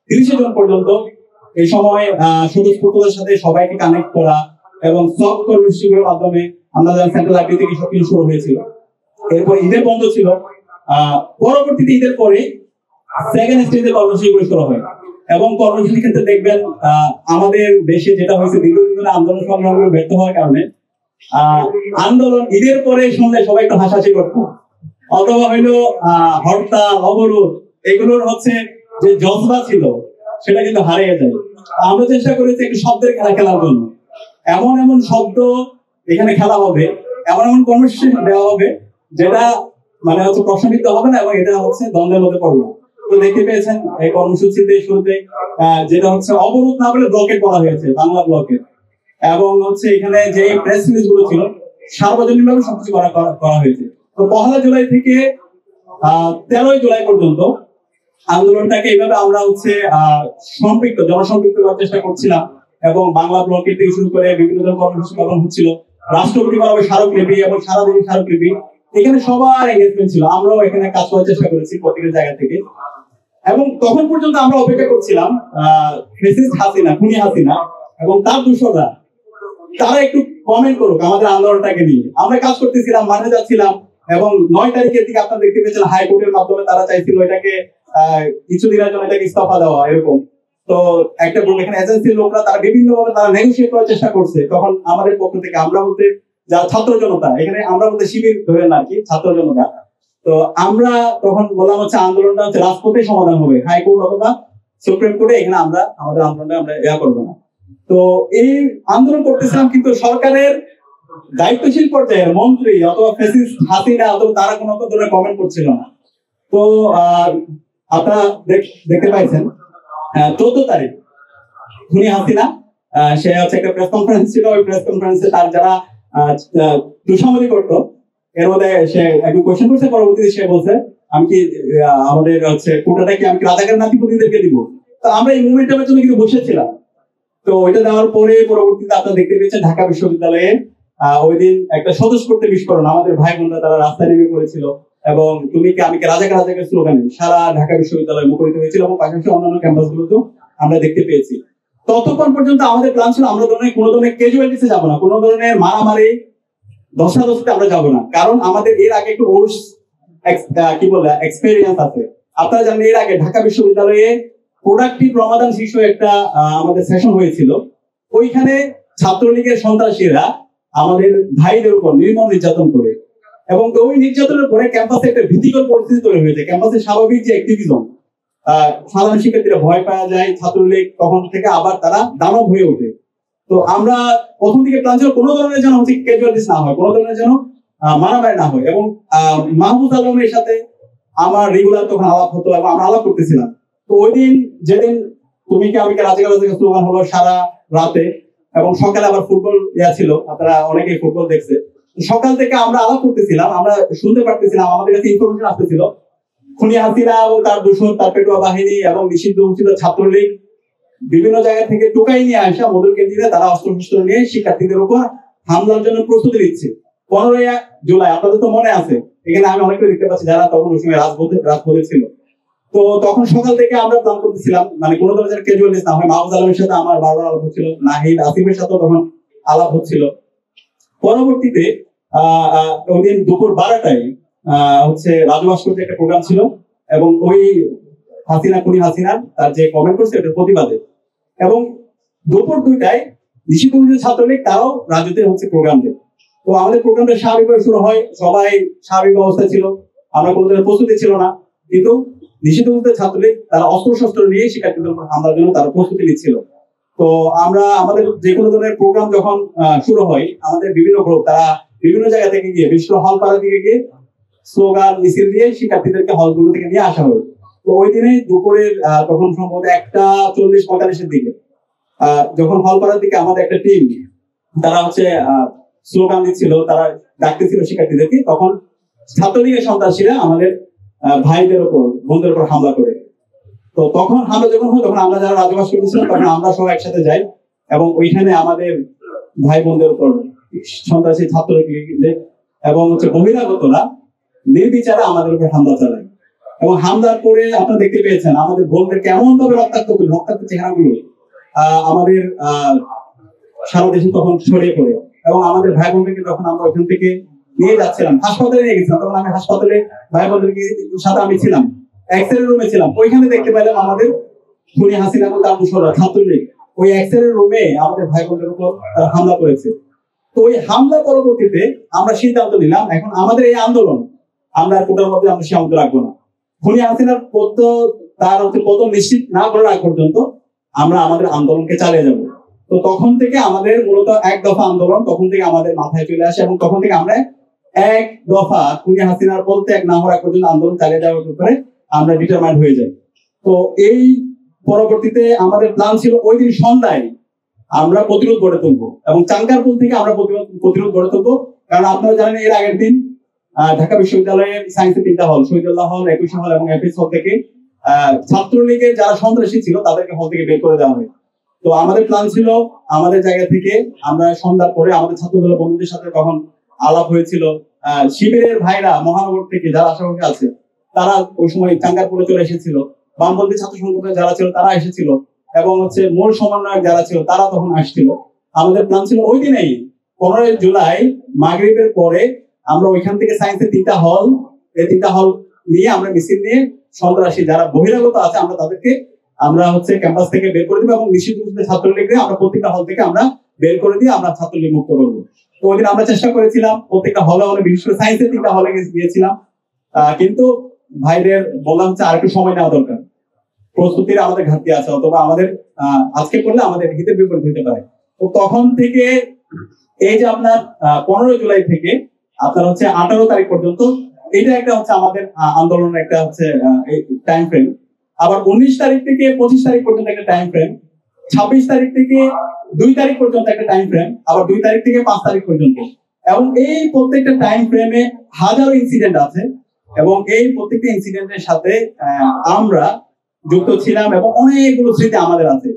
30 জন পর্যন্ত। এই সময় স্বতঃস্ফূর্ততার সাথে সবাইকে কানেক্ট করা এবং সফট কর্মসূচিগুলোর মাধ্যমে আমরা সেন্ট্রাল লাইব্রেরি থেকে সবকিছু শুরু হয়েছিল। এরপর ঈদের বন্ধ ছিল, পরবর্তীতে ঈদের পরে সেকেন্ড স্টেজে কর্মসূচিগুলো শুরু হয়। এবং কর্মসূচির ক্ষেত্রে দেখবেন আমাদের দেশে যেটা হয়েছে, দীর্ঘদিন ধরে আন্দোলন সংগ্রামগুলো ব্যর্থ হওয়ার কারণে আন্দোলন ঈদের পরে শুনলে সবাই একটু হাসাহাসি করতো, অথবা হইলো হরতাল অবরোধ, এগুলোর হচ্ছে যে জজবা ছিল সেটা কিন্তু হারিয়ে যায়। আমরা চেষ্টা করেছি একটু শব্দের খেলা খেলার জন্য, এমন এমন শব্দ এখানে খেলা হবে, এমন এমন কর্মসূচি দেওয়া হবে যেটা মানে হচ্ছে প্রশ্নবিদ্ধ হবে না এবং এটা হচ্ছে দ্বন্দ্বের মধ্যে পড়বে না। তো দেখতে পেয়েছেন এই কর্মসূচিতে শুরুতে যেটা হচ্ছে অবরোধ না বলে ব্লকেট করা হয়েছে, বাংলা ব্লকেট। এবং হচ্ছে এখানে যে প্রেস রিলিজ গুলো ছিল সার্বজনীনভাবে সবকিছু করা হয়েছে। তো 1 জুলাই থেকে 13 জুলাই পর্যন্ত আন্দোলনটাকে এইভাবে আমরা হচ্ছে জনসম্পৃক্ত করার চেষ্টা করছিলাম। এবং বাংলা ব্লকের থেকে শুরু করে বিভিন্ন ধরনের কর্মসূচি পালন হচ্ছিল, রাষ্ট্রপতি বরাবর স্মারকলিপি এবং সারা দেশের স্মারকলিপি, এখানে সবার এঙ্গেজমেন্ট ছিল। আমরাও এখানে কাজ করার চেষ্টা করেছি প্রত্যেকের জায়গা থেকে। এবং তখন পর্যন্ত আমরা অপেক্ষা করছিলাম ফ্যাসিস্ট হাসিনা, খুনি হাসিনা এবং তার দূষণরা তারা একটু কমেন্ট করুক আমাদের আন্দোলনটাকে নিয়ে। আমরা কাজ করতেছিলাম, মানে যাচ্ছিলাম। এবং 9 তারিখের দিকে আপনারা দেখতে পেয়েছেন হাইকোর্টের মাধ্যমে তারা চাইছিল এটাকে কিছুদিনের জন্য এটাকে ইস্তফা দেওয়া, এরকম। তো একটা গ্রুপ এখানে এজেন্সির লোকরা তারা বিভিন্ন ভাবে তারা নেগোশিয়েট করার চেষ্টা করছে। তখন আমাদের পক্ষ থেকে আমরা বলতে যারা ছাত্র জনতা, এখানে আমরা বলতে শিবির ধরে না আর কি, ছাত্র জনতা। তো আমরা তখন বললাম হচ্ছে আন্দোলনটা হচ্ছে রাজপথে সমাধান হবে, হাইকোর্ট অথবা সুপ্রিম কোর্টে এখানে আমরা আমাদের আন্দোলনটা আমরা করবো না। তো এই আন্দোলন করতেছিলাম, কিন্তু সরকারের দায়িত্বশীল পর্যায়ের মন্ত্রী অথবা ফ্যাসিস্ট হাসিনা অথবা তারা কোনো ধরনের কমেন্ট করছিল না। তো আপনারা দেখতে পাইছেন 14 তারিখ খুনি হাসিনা সে হচ্ছে একটা প্রেস কনফারেন্স ছিল, ওই প্রেস কনফারেন্সে তার যারা তুষামতি করতো এর মধ্যে সে একটু কোয়েশ্চেন করছে, পরবর্তীতে সে বলছে আমি কি আমাদের হচ্ছে কোটাটা কি আমি রাজাকার নাতিপতিদেরকে দিব। তো আমরা এই মুভমেন্টের জন্য কিন্তু বসেছিলাম। তো ওইটা দেওয়ার পরে পরবর্তীতে আপনারা দেখতে পেয়েছেন ঢাকা বিশ্ববিদ্যালয়ে ওই দিন একটা স্বতঃস্ফূর্ত বিস্ফোরণ, আমাদের ভাই বোনরা তারা রাস্তায় নেমে পড়েছিল এবং তুমি কি আমি কি রাজাকার রাজাকার স্লোগানে সারা ঢাকা বিশ্ববিদ্যালয় মুখরিত হয়েছিল এবং পাশাপাশি অন্যান্য ক্যাম্পাস গুলোতেও আমরা দেখতে পেয়েছি। ততক্ষণ পর্যন্ত আমাদের প্ল্যান ছিল আমরা কোনো ধরনের ক্যাজুয়ালিটিসে যাবো না, কোনো ধরনের মারামারি ধস্তাধস্তিতে আমরা যাবো না, কারণ আমাদের এর আগে একটু কি বলে এক্সপেরিয়েন্স আছে। আপনারা জানেন এর আগে ঢাকা বিশ্ববিদ্যালয়ে প্রোডাক্টিভ রমাদান শীর্ষক একটা আমাদের সেশন হয়েছিল। ওইখানে ছাত্রলীগের সন্ত্রাসীরা আমাদের ভাইদের উপর নির্মম নির্যাতন করে এবং ওই নির্যাতনের পরে ক্যাম্পাসে একটা ভীতিকর পরিস্থিতি তৈরি হয়েছে। ক্যাম্পাসের স্বাভাবিক যে অ্যাক্টিভিজম, সাধারণ শিক্ষার্থীরা ভয় পাওয়া যায়, ছাত্রলীগ তখন থেকে আবার তারা দানব হয়ে ওঠে। তো আমরা প্রথম দিকে প্ল্যান ছিল কোনো ধরনের যেন হচ্ছে ক্যাজুয়ালিটিস না হয়, কোনো ধরনের যেন মারামারি না হয়। এবং মাহমুদ আলমের সাথে আমার রেগুলার তখন আলাপ হতো এবং আমরা আলাপ করতেছিলাম। তো ওই দিন যেদিন তুমি কি আমি কি রাজাকার রাজাকার স্লোগান হলো সারা রাতে এবং সকালে আবার ফুটবল ছিল, আপনারা অনেকেই ফুটবল দেখছে। সকাল থেকে আমরা আলাপ করতেছিলাম, আমরা শুনতে পারতেছিলাম, আমাদের কাছে ইনফরমেশন আসতেছিল খুনি হাসিনা এবং তার দূষণ, তার পেটুয়া বাহিনী এবং নিষিদ্ধ ঘোষিত ছাত্রলীগ বিভিন্ন জায়গা থেকে টোকাই নিয়ে আসা মধুরকে দিয়ে তারা অস্ত্র শস্ত্র নিয়ে শিক্ষার্থীদের উপর হামলার জন্য প্রস্তুতি নিচ্ছে। 15 জুলাই আপনাদের তো মনে আছে, এখানে আমি অনেকটা দেখতে পাচ্ছি যারা তখন ওই সময় রাজপথে ছিল। তো তখন সকাল থেকে আমরা প্ল্যান করতেছিলাম মানে কোনো ধরনের ক্যাজুয়ালিটিস না হয়। মাহমুদ আলমের সাথে আমার বারবার আলাপ হচ্ছিল, নাহিদ আসিফের সাথেও তখন আলাপ হচ্ছিল। পরবর্তীতে ওই দিন দুপুর 12টায় হচ্ছে রাজু ভাস্কর্যে একটা প্রোগ্রাম ছিল এবং ওই হাসিনা খুনি হাসিনার তার যে কমেন্ট করছে ওটার প্রতিবাদে, এবং দুপুর 2টায় নিষিদ্ধ ছাত্রলীগ তারাও রাজুতে হচ্ছে প্রোগ্রাম দেয়। তো আমাদের প্রোগ্রামটা স্বাভাবিকভাবে শুরু হয়, সবাই স্বাভাবিক অবস্থায় ছিল, আমরা কোনো ধরনের প্রস্তুতি ছিল না। কিন্তু নিষিদ্ধ ছাত্রলীগ তারা অস্ত্র শস্ত্র নিয়ে শিক্ষার্থীদের উপর হামলার জন্য তারা প্রস্তুতি নিচ্ছিল। তো আমরা আমাদের যে কোনো ধরনের প্রোগ্রাম যখন শুরু হয়, আমাদের বিভিন্ন গ্রুপ তারা বিভিন্ন জায়গা থেকে গিয়ে বিশেষ করে হল পাড়া দিকে গিয়ে স্লোগান মিছিল দিয়ে শিক্ষার্থীদেরকে হলগুলো থেকে নিয়ে আসা হয়। তো ওই দিনে দুপুরের তখন সম্ভবত 1:40-45 দিকে যখন হলপাড়ার দিকে আমাদের একটা টিম তারা হচ্ছে স্লোগান দিচ্ছিল, তারা ডাকতেছিল শিক্ষার্থীদেরকে, তখন ছাত্রলীগের সন্ত্রাসীরা আমাদের ভাইদের উপর বোনদের উপর হামলা করে। তো তখন হামলা যখন হয় তখন আমরা যারা রাজবাস করতেছিলাম তখন আমরা সবাই একসাথে যাই এবং ওইখানে আমাদের ভাই বোনদের উপর সন্ত্রাসী ছাত্রলীগ এবং হচ্ছে বহিরাগতরা নির্বিচারে আমাদের উপর হামলা চালায়। এবং হামলার পরে আপনারা দেখতে পেয়েছেন আমাদের বোনদেরকে এমন ভাবে রক্তাক্ত চেহারাগুলো আমাদের সারা দেশে তখন ছড়িয়ে পড়ে। এবং আমাদের ভাই বোনদেরকে যখন আমরা ওখান থেকে নিয়ে যাচ্ছিলাম, হাসপাতালে নিয়ে গেছিলাম, তখন আমি হাসপাতালে ভাই বোনদেরকে সাথে আমি ছিলাম, এক্সরে রুমে ছিলাম। ওইখানে দেখতে পেলাম আমাদের খুনি হাসিনা এবং তার মুশাররফ ছাত্রলীগ ওই এক্সরে রুমে আমাদের ভাই বোনদের উপর হামলা করেছে। তো ওই হামলা পরবর্তীতে আমরা সিদ্ধান্ত নিলাম এখন আমাদের এই আন্দোলন আমরা কোটার মধ্যে আমরা সীমাবদ্ধ রাখবো না। খুনি হাসিনার তার পতন নিশ্চিত না করার আগ পর্যন্ত আমরা আমাদের আন্দোলনকে চালিয়ে যাব। তো তখন থেকে আমাদের মূলত এক দফা আন্দোলন তখন থেকে আমাদের মাথায় চলে আসে এবং তখন থেকে আমরা এক দফা খুনি হাসিনার পদত্যাগ না হওয়ার পর্যন্ত আন্দোলন চালিয়ে যাওয়ার ব্যাপারে আমরা ডিটারমাইন্ড হয়ে যাই। তো এই পরবর্তীতে আমাদের প্ল্যান ছিল ওই দিন সন্ধ্যায় আমরা প্রতিরোধ গড়ে তুলবো এবং চাঙ্গারপুল থেকে আমরা প্রতিরোধ গড়ে তুলবো। কারণ আপনারা জানেন এর আগের দিন ঢাকা বিশ্ববিদ্যালয়ের সায়েন্সের 3টা হল, শহীদুল্লাহ হল, 21 হল এবং এফএস হল থেকে ছাত্রলীগের যারা সন্ত্রাসী ছিল তাদেরকে হল থেকে বের করে দেওয়া হয়। তো আমাদের প্ল্যান ছিল আমাদের জায়গা থেকে আমরা সন্ধ্যার পরে আমাদের ছাত্রদল বন্ধুদের সাথে তখন আলাপ হয়েছিল, শিবিরের ভাইরা মহানগর থেকে যারা আশেপাশে আছে তারা ওই সময় চাঙ্গারপুরে চলে এসেছিল, বামপন্থী ছাত্র সংগঠনের যারা ছিল তারা এসেছিল এবং মূল সমন্বয়ক যারা ছিল তারা তখন আসছিল। আমাদের প্ল্যান ছিল ওই দিনেই 15 জুলাই মাগরিবের পরে আমরা ওইখান থেকে সায়েন্সের 3টা হল, এই 3টা হল নিয়ে আমরা মিছিল নিয়ে সন্ত্রাসী যারা বহিরাগত আছে আমরা তাদেরকে আমরা ক্যাম্পাস থেকে বের করে দিব এবং নিষিদ্ধ ছাত্রলীগকে আমরা প্রত্যেকটা হল থেকে আমরা বের করে দিয়ে আমরা ছাত্রলীগ মুক্ত করবো। তো ওই দিন আমরা চেষ্টা করেছিলাম প্রত্যেকটা হলে বিশেষ করে সায়েন্সের 3টা হলে গিয়েছিলাম, কিন্তু ভাইদের বললাম আর একটু সময় নেওয়া দরকার, প্রস্তুতির আমাদের ঘাটতি আছে, অথবা আমাদের আজকে করলে আমাদের হিতের বিপরীত হতে পারে। তো তখন থেকে এই যে আপনার 15 জুলাই থেকে আপনার 18 তারিখ পর্যন্ত এটা একটা আমাদের আন্দোলনের একটা টাইম ফ্রেম। আবার 19 তারিখ থেকে 25 তারিখ পর্যন্ত একটা টাইম ফ্রেম, 26 তারিখ থেকে 2 তারিখ পর্যন্ত একটা টাইম ফ্রেম, আবার 2 তারিখ থেকে 5 তারিখ পর্যন্ত। এবং এই প্রত্যেকটা টাইম ফ্রেমে হাজারো ইনসিডেন্ট আছে এবং এই প্রত্যেকটা ইনসিডেন্টের সাথে আমরা যুক্ত ছিলাম এবং অনেকগুলো স্মৃতি আমাদের আছে।